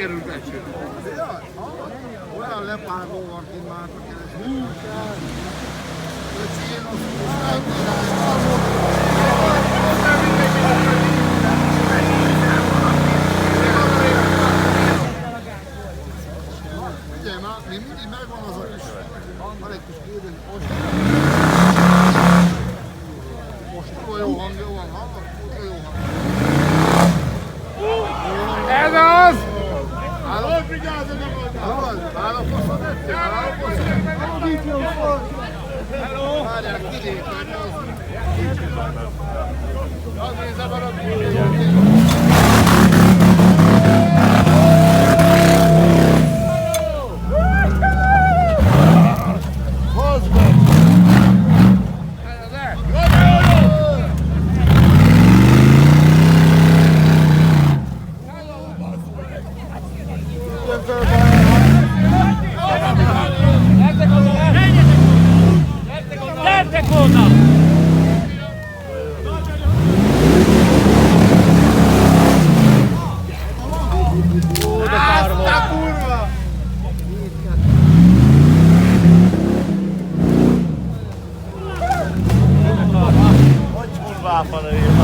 sikerült becsülni. Olyan lepárgó van kint már, hogy ez húzás. Öcsén az húzás. Ugye már mindig megvan az a kis, van egy kis kérdés, most jó hangja van, hallod? Jó hangja. Ez az! Hallod, vigyázzon a volt! Hallod? Állaposzod ettél? Állaposzod ettél? Hello! Várják, kilépelni az. Az nézze maradni. Gyertek oda! Hogy kurváfa nőjön!